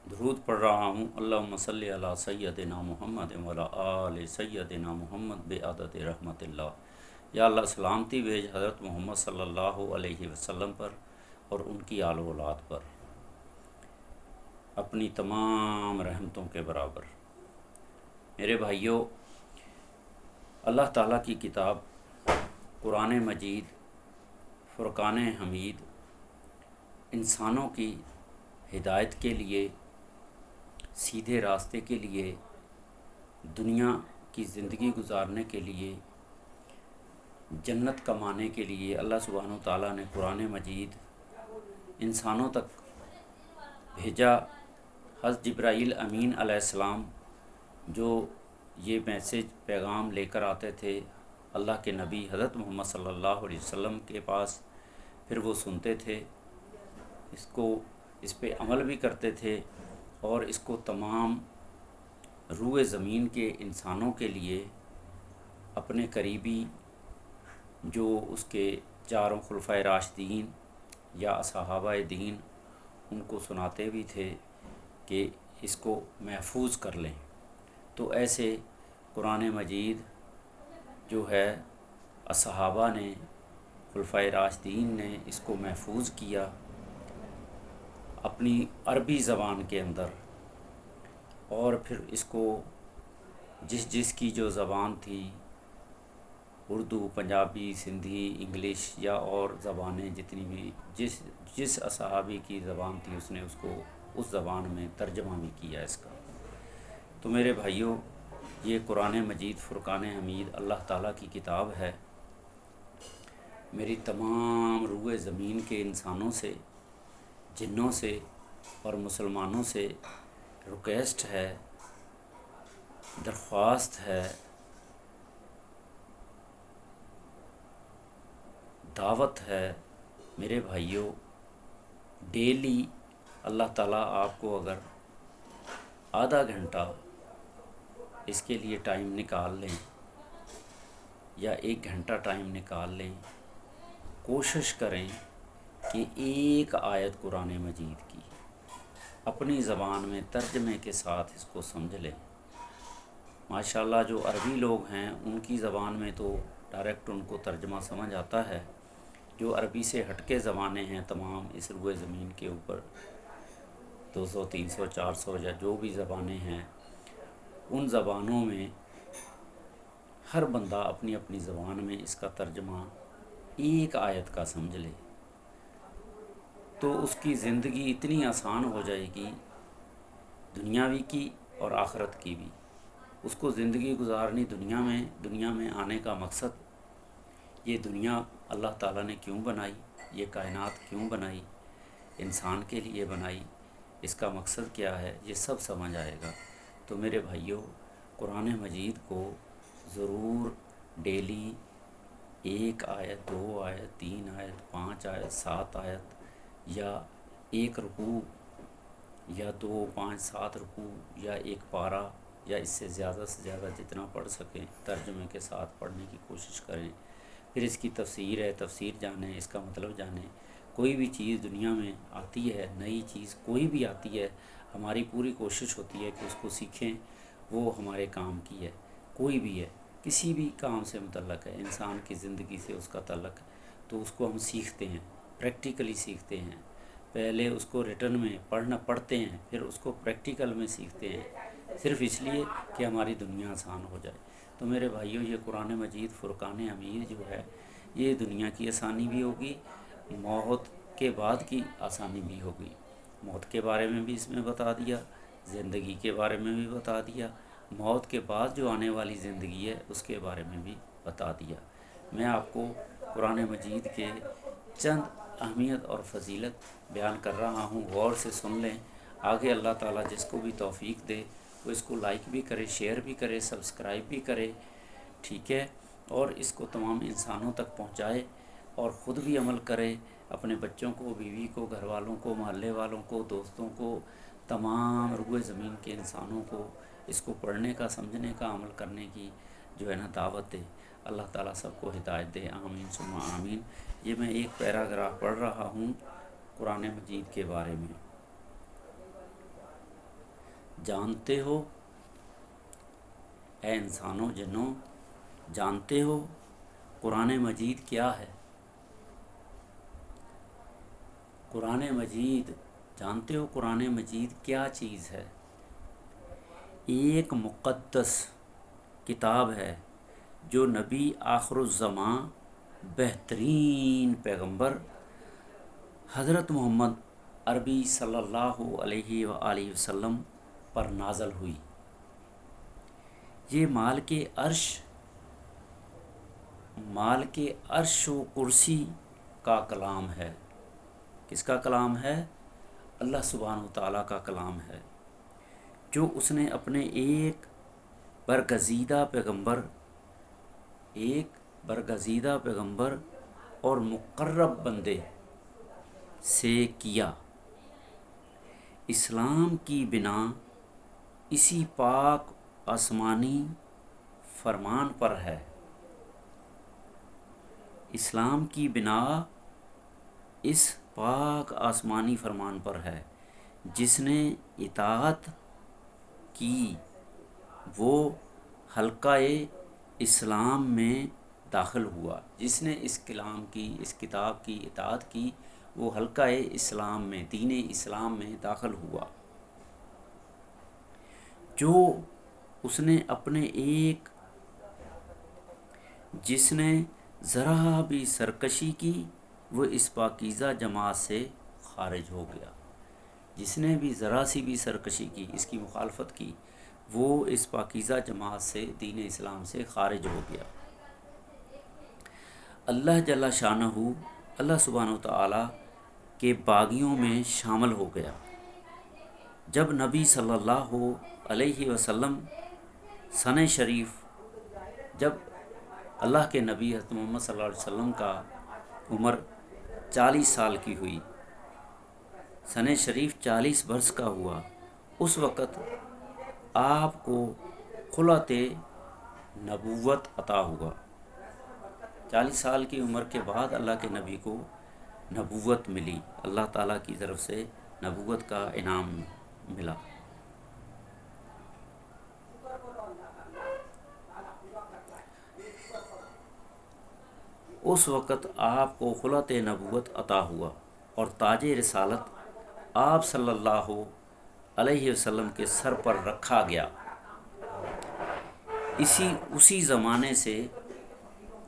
درود پڑھ رہا ہوں۔ اللہم صلی علی سیدنا محمد وعلی آل سیدنا محمد بعدد رحمت اللہ۔ یا اللہ سلامتی بھیج حضرت محمد صلی اللہ علیہ وسلم پر اور ان کی آل و اولاد پر اپنی تمام رحمتوں کے برابر۔ میرے بھائیوں، اللہ تعالیٰ کی کتاب قرآن مجید فرقان حمید انسانوں کی ہدایت کے لیے، سیدھے راستے کے لیے، دنیا کی زندگی گزارنے کے لیے، جنت کمانے کے لیے اللہ سبحانہ و تعالیٰ نے قرآن مجید انسانوں تک بھیجا۔ حضرت جبرائیل امین علیہ السلام جو یہ میسیج پیغام لے کر آتے تھے اللہ کے نبی حضرت محمد صلی اللہ علیہ وسلم کے پاس، پھر وہ سنتے تھے، اس پہ عمل بھی کرتے تھے اور اس کو تمام روئے زمین کے انسانوں کے لیے اپنے قریبی جو اس کے چاروں خلفائے راشدین یا صحابہ دین ان کو سناتے بھی تھے کہ اس کو محفوظ کر لیں۔ تو ایسے قرآن مجید جو ہے صحابہ نے، خلفائے راشدین نے اس کو محفوظ کیا اپنی عربی زبان کے اندر، اور پھر اس کو جس کی جو زبان تھی، اردو، پنجابی، سندھی، انگلش یا اور زبانیں جتنی بھی، جس صحابی کی زبان تھی اس نے اس کو اس زبان میں ترجمہ بھی کیا اس کا۔ تو میرے بھائیوں، یہ قرآن مجید فرقان حمید اللہ تعالیٰ کی کتاب ہے۔ میری تمام روئے زمین کے انسانوں سے، جنوں سے اور مسلمانوں سے ریکویسٹ ہے، درخواست ہے، دعوت ہے، میرے بھائیوں، ڈیلی اللہ تعالیٰ آپ کو اگر آدھا گھنٹہ اس کے لیے ٹائم نکال لیں یا 1 گھنٹہ ٹائم نکال لیں، کوشش کریں کہ ایک آیت قرآن مجید کی اپنی زبان میں ترجمے کے ساتھ اس کو سمجھ لیں۔ ماشاءاللہ جو عربی لوگ ہیں ان کی زبان میں تو ڈائریکٹ ان کو ترجمہ سمجھ آتا ہے۔ جو عربی سے ہٹ کے زبانیں ہیں تمام اس روئے زمین کے اوپر، 200 300 400 یا جو بھی زبانیں ہیں، ان زبانوں میں ہر بندہ اپنی اپنی زبان میں اس کا ترجمہ ایک آیت کا سمجھ لے تو اس کی زندگی اتنی آسان ہو جائے گی، دنیاوی کی اور آخرت کی بھی۔ اس کو زندگی گزارنی دنیا میں آنے کا مقصد، یہ دنیا اللہ تعالیٰ نے کیوں بنائی، یہ کائنات کیوں بنائی، انسان کے لیے بنائی، اس کا مقصد کیا ہے، یہ سب سمجھ آئے گا۔ تو میرے بھائیوں، قرآن مجید کو ضرور ڈیلی 1 آیت، 2 آیت، 3 آیت، 5 آیت، 7 آیت یا 1 رکوع یا 2 5 7 رکوع یا 1 پارہ یا اس سے زیادہ جتنا پڑھ سکیں ترجمے کے ساتھ پڑھنے کی کوشش کریں۔ پھر اس کی تفسیر ہے، تفسیر جانیں، اس کا مطلب جانیں۔ کوئی بھی چیز دنیا میں آتی ہے، نئی چیز کوئی بھی آتی ہے، ہماری پوری کوشش ہوتی ہے کہ اس کو سیکھیں، وہ ہمارے کام کی ہے، کوئی بھی ہے، کسی بھی کام سے متعلق ہے، انسان کی زندگی سے اس کا تعلق ہے، تو اس کو ہم سیکھتے ہیں، پریکٹیکلی سیکھتے ہیں۔ پہلے اس کو ریٹن میں پڑھتے ہیں، پھر اس کو پریکٹیکل میں سیکھتے ہیں، صرف اس لیے کہ ہماری دنیا آسان ہو جائے۔ تو میرے بھائیوں، یہ قرآن مجید فرقان حمید جو ہے، یہ دنیا کی آسانی بھی ہوگی، موت کے بعد کی آسانی بھی ہوگی۔ موت کے بارے میں بھی اس میں بتا دیا، زندگی کے بارے میں بھی بتا دیا، موت کے بعد جو آنے والی زندگی ہے اس کے بارے میں بھی بتا دیا۔ میں آپ کو قرآن مجید کے چند اہمیت اور فضیلت بیان کر رہا ہوں، غور سے سن لیں۔ آگے اللہ تعالیٰ جس کو بھی توفیق دے وہ اس کو لائک بھی کرے، شیئر بھی کرے، سبسکرائب بھی کرے، ٹھیک ہے، اور اس کو تمام انسانوں تک پہنچائے اور خود بھی عمل کرے، اپنے بچوں کو، بیوی کو، گھر والوں کو، محلے والوں کو، دوستوں کو، تمام روئے زمین کے انسانوں کو اس کو پڑھنے کا، سمجھنے کا، عمل کرنے کی جو ہے نا دعوت دے۔ اللہ تعالیٰ سب کو ہدایت دے، آمین ثم آمین۔ یہ میں ایک پیراگراف پڑھ رہا ہوں قرآن مجید کے بارے میں۔ جانتے ہو اے انسانوں جنوں، جانتے ہو قرآن مجید کیا ہے؟ قرآن مجید جانتے ہو قرآن مجید کیا چیز ہے؟ ایک مقدس کتاب ہے جو نبی آخر الزماں بہترین پیغمبر حضرت محمد عربی صلی اللہ علیہ وآلہ وسلم پر نازل ہوئی۔ یہ مالک عرش و کرسی کا کلام ہے۔ کس کا کلام ہے؟ اللہ سبحانہ و تعالیٰ کا کلام ہے، جو اس نے اپنے ایک برگزیدہ پیغمبر اور مقرب بندے سے کیا۔ اسلام کی بنا اسی پاک آسمانی فرمان پر ہے۔ اسلام کی بنا اس پاک آسمانی فرمان پر ہے۔ جس نے اطاعت کی وہ حلقہ اسلام میں داخل ہوا۔ جس نے اس کتاب کی اطاعت کی وہ حلقہ اسلام میں، دین اسلام میں داخل ہوا۔ جو اس نے جس نے ذرا بھی سرکشی کی وہ اس پاکیزہ جماعت سے خارج ہو گیا۔ جس نے بھی ذرا سی بھی سرکشی کی، اس کی مخالفت کی، وہ اس پاکیزہ جماعت سے، دین اسلام سے خارج ہو گیا۔ اللہ جل شانہ اللہ سبحانہ و تعالیٰ کے باغیوں میں شامل ہو گیا۔ جب نبی صلی اللہ علیہ وسلم جب اللہ کے نبی حضرت محمد صلی اللہ علیہ وسلم کا عمر 40 سال کی ہوئی، سنہ شریف 40 برس کا ہوا، اس وقت آپ کو خلعت نبوت عطا ہوا۔ 40 سال کی عمر کے بعد اللہ کے نبی کو نبوت ملی، اللہ تعالیٰ کی طرف سے نبوت کا انعام ملا۔ اس وقت آپ کو خلعت نبوت عطا ہوا اور تاج رسالت آپ صلی اللہ علیہ وسلم کے سر پر رکھا گیا۔ اسی زمانے سے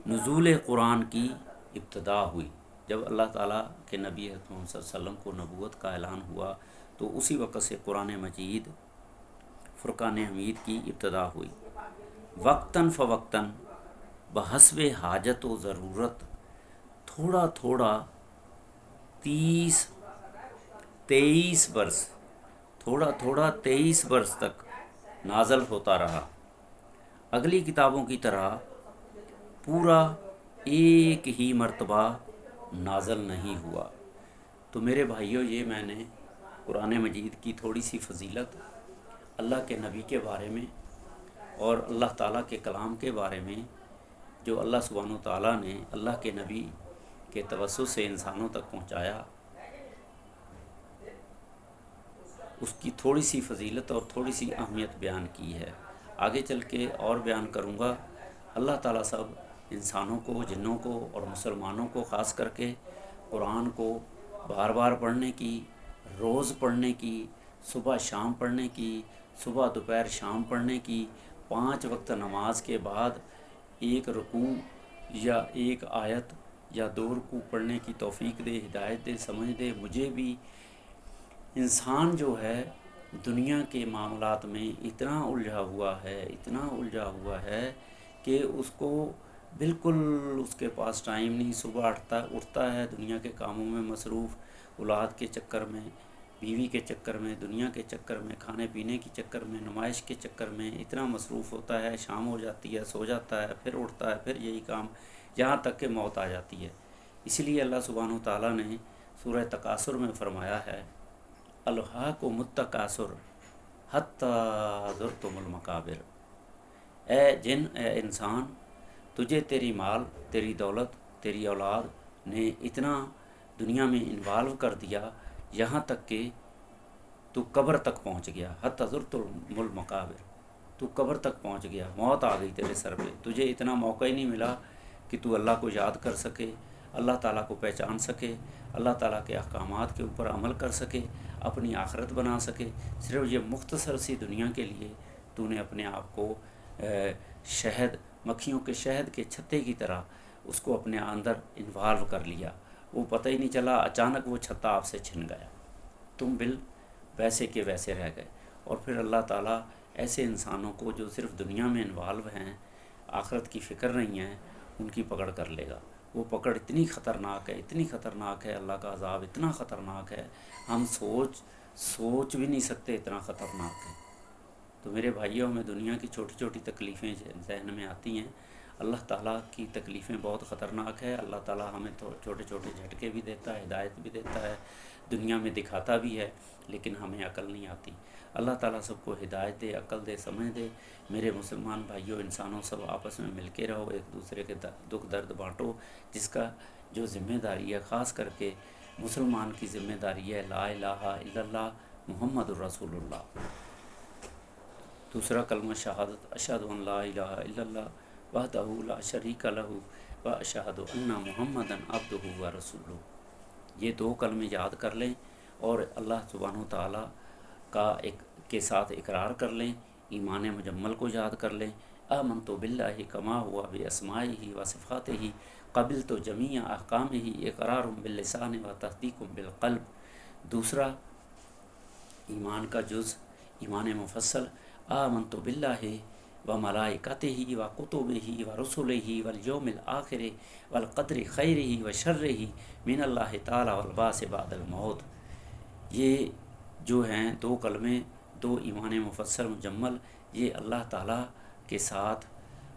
نزول قرآن کی ابتدا ہوئی۔ جب اللہ تعالیٰ کے نبی حضرت محمد صلی اللہ علیہ وسلم کو نبوت کا اعلان ہوا تو اسی وقت سے قرآن مجید فرقان حمید کی ابتدا ہوئی۔ وقتاً فوقتاً بحسب حاجت و ضرورت تھوڑا تھوڑا 23 برس تک نازل ہوتا رہا۔ اگلی کتابوں کی طرح پورا ایک ہی مرتبہ نازل نہیں ہوا۔ تو میرے بھائیوں، یہ میں نے قرآن مجید کی تھوڑی سی فضیلت، اللہ کے نبی کے بارے میں اور اللہ تعالیٰ کے کلام کے بارے میں، جو اللہ سبحانہ و تعالیٰ نے اللہ کے نبی کے توسط سے انسانوں تک پہنچایا، اس کی تھوڑی سی فضیلت اور تھوڑی سی اہمیت بیان کی ہے۔ آگے چل کے اور بیان کروں گا۔ اللہ تعالیٰ سب انسانوں کو، جنوں کو اور مسلمانوں کو خاص کر کے قرآن کو بار بار پڑھنے کی، روز پڑھنے کی، صبح شام پڑھنے کی، صبح دوپہر شام پڑھنے کی، 5 وقت نماز کے بعد ایک رکوع یا ایک آیت یا 2 رکوع پڑھنے کی توفیق دے، ہدایت دے، سمجھ دے۔ مجھے بھی انسان جو ہے دنیا کے معاملات میں اتنا الجھا ہوا ہے کہ اس کو بالکل اس کے پاس ٹائم نہیں۔ صبح اٹھتا ہے، دنیا کے کاموں میں مصروف، اولاد کے چکر میں، بیوی کے چکر میں، دنیا کے چکر میں، کھانے پینے کے چکر میں، نمائش کے چکر میں اتنا مصروف ہوتا ہے، شام ہو جاتی ہے، سو جاتا ہے، پھر اٹھتا ہے، پھر یہی کام، یہاں تک کہ موت آ جاتی ہے۔ اس لیے اللہ سبحانہ و تعالیٰ نے سورہ تکاثر میں فرمایا ہے، الہاکم التکاثر حتی زرتم المقابر۔ اے انسان، تجھے تیری مال، تیری دولت، تیری اولاد نے اتنا دنیا میں انوالو کر دیا، یہاں تک کہ تو قبر تک پہنچ گیا، حتی زرت المقابر، تو قبر تک پہنچ گیا، موت آ گئی تیرے سر پہ، تجھے اتنا موقع ہی نہیں ملا کہ تو اللہ کو یاد کر سکے، اللہ تعالیٰ کو پہچان سکے، اللہ تعالیٰ کے احکامات کے اوپر عمل کر سکے، اپنی آخرت بنا سکے۔ صرف یہ مختصر سی دنیا کے لیے تو نے اپنے آپ کو شہد، مکھیوں کے شہد کے چھتے کی طرح اس کو اپنے اندر انوالو کر لیا، وہ پتہ ہی نہیں چلا، اچانک وہ چھتا آپ سے چھن گیا، تم ویسے کے ویسے رہ گئے۔ اور پھر اللہ تعالیٰ ایسے انسانوں کو جو صرف دنیا میں انوالو ہیں، آخرت کی فکر نہیں ہے، ان کی پکڑ کر لے گا۔ وہ پکڑ اتنی خطرناک ہے، اتنی خطرناک ہے، اللہ کا عذاب اتنا خطرناک ہے، ہم سوچ بھی نہیں سکتے، اتنا خطرناک ہے۔ تو میرے بھائیوں، ہمیں دنیا کی چھوٹی چھوٹی تکلیفیں ذہن میں آتی ہیں، اللہ تعالیٰ کی تکلیفیں بہت خطرناک ہے۔ اللہ تعالیٰ ہمیں تو چھوٹے چھوٹے جھٹکے بھی دیتا ہے، ہدایت بھی دیتا ہے، دنیا میں دکھاتا بھی ہے، لیکن ہمیں عقل نہیں آتی۔ اللہ تعالیٰ سب کو ہدایت دے، عقل دے، سمجھ دے۔ میرے مسلمان بھائیوں، انسانوں، سب آپس میں مل کے رہو، ایک دوسرے کے دکھ درد بانٹو، جس کا جو ذمہ داری ہے، خاص کر کے مسلمان کی ذمہ داری ہے لا الہ الا اللہ محمد الرسول اللہ۔ دوسرا کلمہ شہادت، اشہد ان لا الہ الا اللہ وحدہ لا شریک لہ و اشہد ان محمدا عبدہ و رسولہ۔ یہ دو کلمے یاد کر لیں اور اللہ سبحانہ تعالیٰ کے ساتھ اقرار کر لیں، ایمان مجمل کو یاد کر لیں۔ آمنت باللہ کما ہوا باسمائہ و صفاتہ قبلت جمیع احکامہ اقرار باللسان و تصدیق بالقلب۔ دوسرا ایمان کا جز، ایمان مفصل، آمنت باللہ و ملائکتہ و کتبہ و رسلہ والیوم الآخر والقدر خیرہ و شرہ من اللہ تعالی والبعث بعد الموت۔ یہ جو ہیں دو کلمے، دو ایمان مفصل مجمل، یہ اللہ تعالیٰ کے ساتھ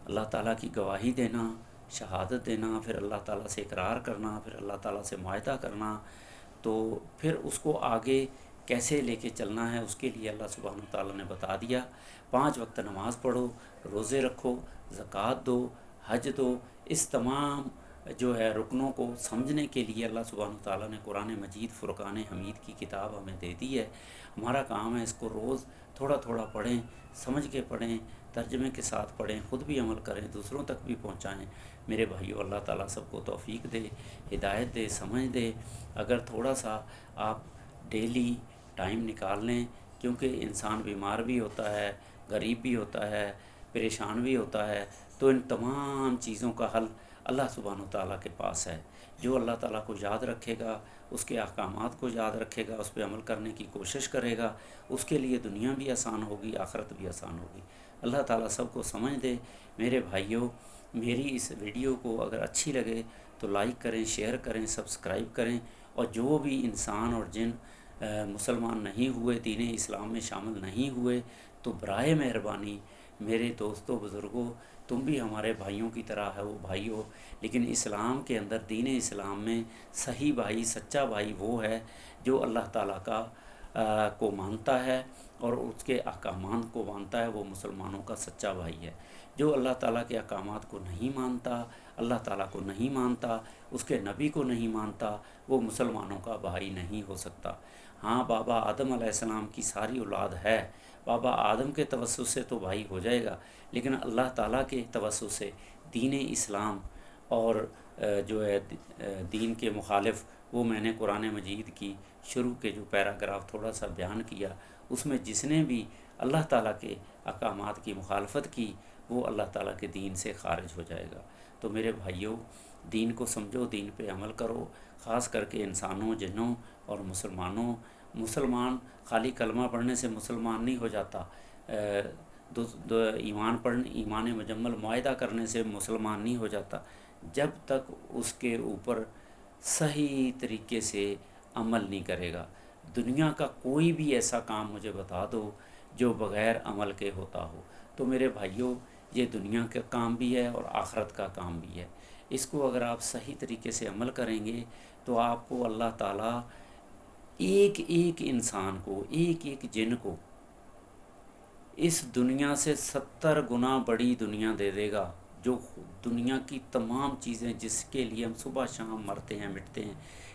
اللہ تعالیٰ کی گواہی دینا، شہادت دینا، پھر اللہ تعالیٰ سے اقرار کرنا، پھر اللہ تعالیٰ سے معاہدہ کرنا، تو پھر اس کو آگے کیسے لے کے چلنا ہے اس کے لیے اللہ سبحانہ تعالیٰ نے بتا دیا۔ 5 وقت نماز پڑھو، روزے رکھو، زکوٰۃ دو، حج دو، اس تمام جو ہے رکنوں کو سمجھنے کے لیے اللہ سبحانہ تعالیٰ نے قرآن مجید، فرقان حمید کی کتاب ہمیں دے دی ہے۔ ہمارا کام ہے اس کو روز تھوڑا تھوڑا پڑھیں، سمجھ کے پڑھیں، ترجمے کے ساتھ پڑھیں، خود بھی عمل کریں، دوسروں تک بھی پہنچائیں۔ میرے بھائیو، اللہ تعالیٰ سب کو توفیق دے، ہدایت دے، سمجھ دے۔ اگر تھوڑا سا آپ ڈیلی ٹائم نکال لیں، کیونکہ انسان بیمار بھی ہوتا ہے، غریب بھی ہوتا ہے، پریشان بھی ہوتا ہے، تو ان تمام چیزوں کا حل اللہ سبحانہ تعالیٰ کے پاس ہے۔ جو اللہ تعالیٰ کو یاد رکھے گا، اس کے احکامات کو یاد رکھے گا، اس پہ عمل کرنے کی کوشش کرے گا، اس کے لیے دنیا بھی آسان ہوگی، آخرت بھی آسان ہوگی۔ اللہ تعالیٰ سب کو سمجھ دے۔ میرے بھائیوں، میری اس ویڈیو کو اگر اچھی لگے تو لائک کریں، شیئر کریں، سبسکرائب کریں، اور جو بھی انسان اور جن مسلمان نہیں ہوئے، دین اسلام میں شامل نہیں ہوئے، تو برائے مہربانی میرے دوستوں، بزرگوں، تم بھی ہمارے بھائیوں کی طرح ہو، بھائیو۔ لیکن اسلام کے اندر، دین اسلام میں صحیح بھائی، سچا بھائی وہ ہے جو اللہ تعالیٰ کو مانتا ہے اور اس کے احکامات کو مانتا ہے، وہ مسلمانوں کا سچا بھائی ہے۔ جو اللہ تعالیٰ کے احکامات کو نہیں مانتا، اللہ تعالیٰ کو نہیں مانتا، اس کے نبی کو نہیں مانتا، وہ مسلمانوں کا بھائی نہیں ہو سکتا۔ ہاں، بابا آدم علیہ السلام کی ساری اولاد ہے، بابا آدم کے توسط سے تو بھائی ہو جائے گا، لیکن اللہ تعالیٰ کے توسط سے دین اسلام اور جو ہے دین کے مخالف، وہ میں نے قرآن مجید کی شروع کے جو پیراگراف تھوڑا سا بیان کیا، اس میں جس نے بھی اللہ تعالیٰ کے احکامات کی مخالفت کی، وہ اللہ تعالیٰ کے دین سے خارج ہو جائے گا۔ تو میرے بھائیوں، دین کو سمجھو، دین پہ عمل کرو، خاص کر کے انسانوں، جنوں اور مسلمانوں۔ مسلمان خالی کلمہ پڑھنے سے مسلمان نہیں ہو جاتا، ایمان مجمل معاہدہ کرنے سے مسلمان نہیں ہو جاتا، جب تک اس کے اوپر صحیح طریقے سے عمل نہیں کرے گا۔ دنیا کا کوئی بھی ایسا کام مجھے بتا دو جو بغیر عمل کے ہوتا ہو، تو میرے بھائیوں، یہ دنیا کا کام بھی ہے اور آخرت کا کام بھی ہے۔ اس کو اگر آپ صحیح طریقے سے عمل کریں گے تو آپ کو اللہ تعالیٰ ایک ایک انسان کو، ایک ایک جن کو اس دنیا سے 70 گنا بڑی دنیا دے دے گا۔ جو دنیا کی تمام چیزیں جس کے لیے ہم صبح شام مرتے ہیں، مٹتے ہیں،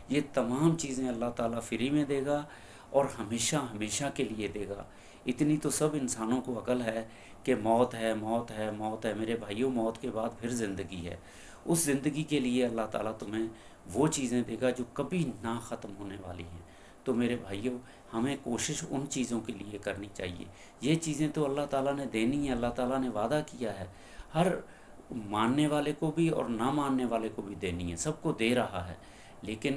یہ تمام چیزیں اللہ تعالیٰ فری میں دے گا، اور ہمیشہ ہمیشہ کے لیے دے گا۔ اتنی تو سب انسانوں کو عقل ہے کہ موت ہے، موت ہے، موت ہے۔ میرے بھائیوں، موت کے بعد پھر زندگی ہے۔ اس زندگی کے لیے اللہ تعالیٰ تمہیں وہ چیزیں دے گا جو کبھی نہ ختم ہونے والی ہیں۔ تو میرے بھائیوں، ہمیں کوشش ان چیزوں کے لیے کرنی چاہیے۔ یہ چیزیں تو اللہ تعالیٰ نے دینی ہے، اللہ تعالیٰ نے وعدہ کیا ہے، ہر ماننے والے کو بھی اور نہ ماننے والے کو بھی دینی ہے، سب کو دے رہا ہے۔ لیکن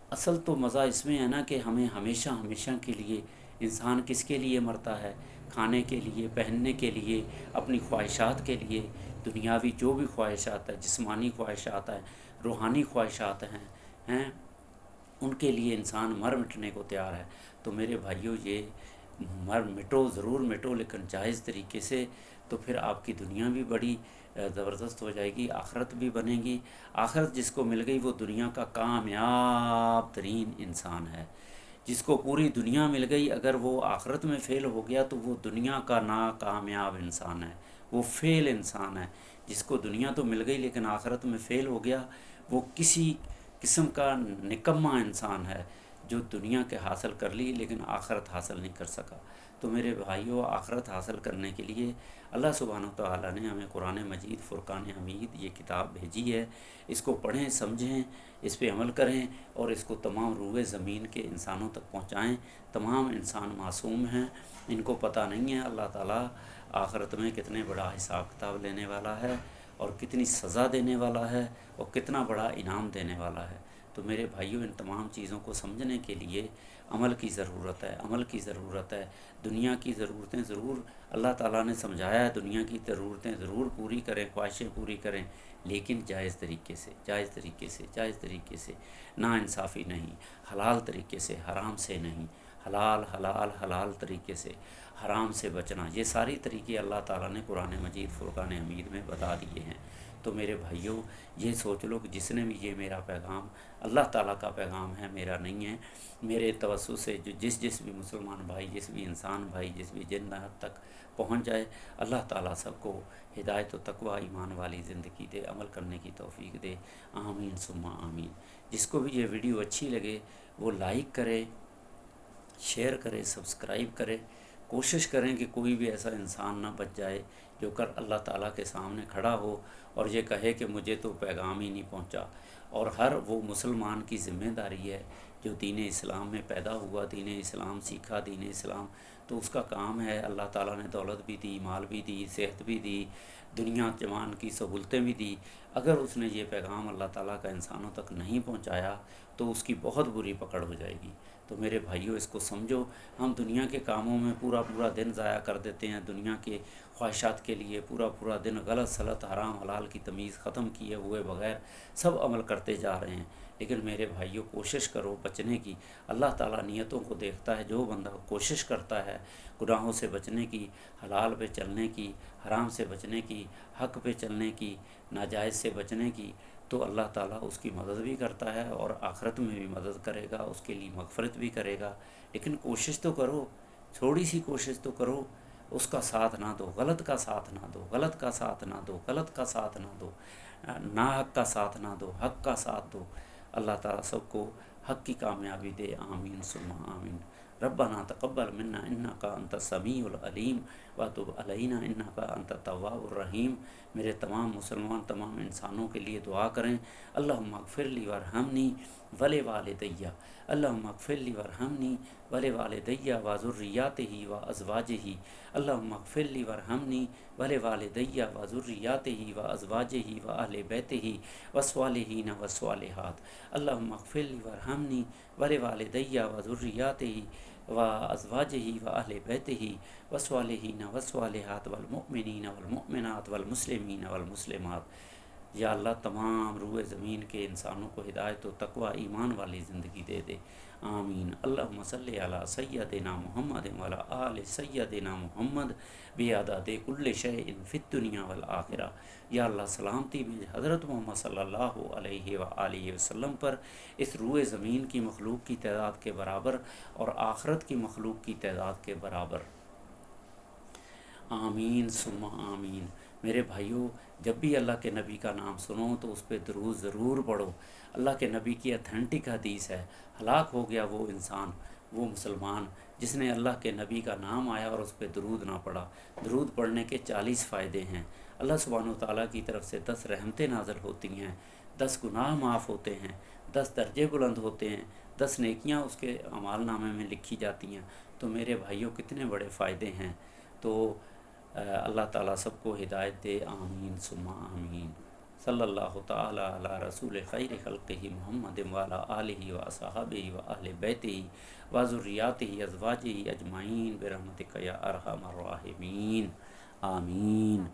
اصل تو مزہ اس میں ہے نا کہ ہمیں ہمیشہ ہمیشہ کے لیے، انسان کس کے لیے مرتا ہے؟ کھانے کے لیے، پہننے کے لیے، اپنی خواہشات کے لیے، دنیاوی جو بھی خواہشات ہیں، جسمانی خواہشات ہیں، روحانی خواہشات ہیں ان کے لیے انسان مر مٹنے کو تیار ہے۔ تو میرے بھائیوں، یہ مر مٹو، ضرور مٹو، لیکن جائز طریقے سے، تو پھر آپ کی دنیا بھی بڑی زبردست ہو جائے گی، آخرت بھی بنے گی۔ آخرت جس کو مل گئی وہ دنیا کا کامیاب ترین انسان ہے۔ جس کو پوری دنیا مل گئی، اگر وہ آخرت میں فیل ہو گیا تو وہ دنیا کا ناکامیاب انسان ہے، وہ فیل انسان ہے۔ جس کو دنیا تو مل گئی لیکن آخرت میں فیل ہو گیا، وہ کسی قسم کا نکما انسان ہے جو دنیا کے حاصل کر لی لیکن آخرت حاصل نہیں کر سکا۔ تو میرے بھائیوں، آخرت حاصل کرنے کے لیے اللہ سبحانہ و تعالیٰ نے ہمیں قرآن مجید، فرقان حمید یہ کتاب بھیجی ہے۔ اس کو پڑھیں، سمجھیں، اس پہ عمل کریں اور اس کو تمام روئے زمین کے انسانوں تک پہنچائیں۔ تمام انسان معصوم ہیں، ان کو پتہ نہیں ہے اللہ تعالیٰ آخرت میں کتنے بڑا حساب کتاب لینے والا ہے اور کتنی سزا دینے والا ہے اور کتنا بڑا انعام دینے والا ہے۔ تو میرے بھائیوں، ان تمام چیزوں کو سمجھنے کے لیے عمل کی ضرورت ہے، عمل کی ضرورت ہے۔ دنیا کی ضرورتیں ضرور اللہ تعالیٰ نے سمجھایا ہے، دنیا کی ضرورتیں ضرور پوری کریں، خواہشیں پوری کریں، لیکن جائز طریقے سے، جائز طریقے سے، جائز طریقے سے، نا انصافی نہیں، حلال طریقے سے، حرام سے نہیں، حلال حلال حلال طریقے سے، حرام سے بچنا، یہ ساری طریقے اللہ تعالیٰ نے قرآن مجید فرقان حمید میں بتا دیے ہیں۔ تو میرے بھائیوں، یہ سوچ لو کہ جس نے بھی یہ میرا پیغام، اللہ تعالیٰ کا پیغام ہے، میرا نہیں ہے، میرے توسط سے جو جس بھی مسلمان بھائی، جس بھی انسان بھائی، جس بھی جنات تک پہنچ جائے، اللہ تعالیٰ سب کو ہدایت و تقوی، ایمان والی زندگی دے، عمل کرنے کی توفیق دے۔ آمین ثم آمین۔ جس کو بھی یہ ویڈیو اچھی لگے وہ لائک کرے، شیئر کرے، سبسکرائب کرے۔ کوشش کریں کہ کوئی بھی ایسا انسان نہ بچ جائے جو کر اللہ تعالیٰ کے سامنے کھڑا ہو اور یہ کہے کہ مجھے تو پیغام ہی نہیں پہنچا۔ اور ہر وہ مسلمان کی ذمہ داری ہے جو دین اسلام میں پیدا ہوا، دین اسلام سیکھا، دین اسلام، تو اس کا کام ہے، اللہ تعالیٰ نے دولت بھی دی، مال بھی دی، صحت بھی دی، دنیا جوان کی سہولتیں بھی دی۔ اگر اس نے یہ پیغام اللہ تعالیٰ کا انسانوں تک نہیں پہنچایا تو اس کی بہت بری پکڑ ہو جائے گی۔ تو میرے بھائیوں، اس کو سمجھو۔ ہم دنیا کے کاموں میں پورا پورا دن ضائع کر دیتے ہیں، دنیا کے خواہشات کے لیے پورا پورا دن غلط سلط، حرام حلال کی تمیز ختم کیے ہوئے بغیر سب عمل کرتے جا رہے ہیں۔ لیکن میرے بھائیوں، کوشش کرو بچنے کی۔ اللہ تعالیٰ نیتوں کو دیکھتا ہے۔ جو بندہ کوشش کرتا ہے گناہوں سے بچنے کی، حلال پہ چلنے کی، حرام سے بچنے کی، حق پہ چلنے کی، ناجائز سے بچنے کی، تو اللہ تعالیٰ اس کی مدد بھی کرتا ہے اور آخرت میں بھی مدد کرے گا، اس کے لیے مغفرت بھی کرے گا۔ لیکن کوشش تو کرو، تھوڑی سی کوشش تو کرو، اس کا ساتھ نہ دو، غلط کا ساتھ نہ دو، غلط کا ساتھ نہ دو، غلط کا ساتھ نہ دو، ناحق کا ساتھ نہ دو، حق کا ساتھ دو۔ اللہ تعالیٰ سب کو حق کی کامیابی دے۔ آمین ثم آمین۔ ربنا تقبل منا انک انت السمیع العلیم وتب علینا انک انت التواب الرحیم۔ میرے تمام مسلمان، تمام انسانوں کے لیے دعا کریں۔ اللہم اغفر لی وارحمنی ولوالدی، اللہم اغفر لی وارحمنی ولوالدی وذریاتہ وازواجہ، اللہم اغفر لی وارحمنی ولوالدی وذریاتہ وازواجہ واہل بیتہ والصالحین والصالحات، اللہم اغفر لی وارحمنی ولوالدی وذریاتہ وازواجہ واہل بیتہ والصالحین والصالحات والمؤمنین والمؤمنات والمسلمین والمسلمات۔ یا اللہ، تمام روئے زمین کے انسانوں کو ہدایت و تقوی، ایمان والی زندگی دے دے۔ آمین۔ اللہم صلی علی سیدنا محمد وعلی آل سیدنا محمد بعدد کل شیء فی الدنیا والآخرہ۔ یا اللہ، سلامتی میں حضرت محمد صلی اللہ علیہ وآلہ وسلم پر، اس روئے زمین کی مخلوق کی تعداد کے برابر اور آخرت کی مخلوق کی تعداد کے برابر۔ آمین ثم آمین۔ میرے بھائیوں، جب بھی اللہ کے نبی کا نام سنو تو اس پہ درود ضرور پڑھو۔ اللہ کے نبی کی اتھینٹک حدیث ہے، ہلاک ہو گیا وہ انسان وہ مسلمان جس نے اللہ کے نبی کا نام آیا اور اس پہ درود نہ پڑھا۔ درود پڑھنے کے 40 فائدے ہیں۔ اللہ سبحانہ و تعالیٰ کی طرف سے 10 رحمتیں نازل ہوتی ہیں، 10 گناہ معاف ہوتے ہیں، 10 درجے بلند ہوتے ہیں، 10 نیکیاں اس کے اعمال نامے میں لکھی جاتی ہیں۔ تو میرے بھائیوں کتنے بڑے فائدے ہیں۔ تو اللہ تعالیٰ سب کو ہدایت دے، آمین ثم آمین۔ صلی اللہ تعالیٰ علی رسول خیر خلقہ محمد وعلی آلہ وصحبہ واہل بیتہ وذریاتہ ازواجہ اجمعین برحمتک یا ارحم الراحمین، آمین۔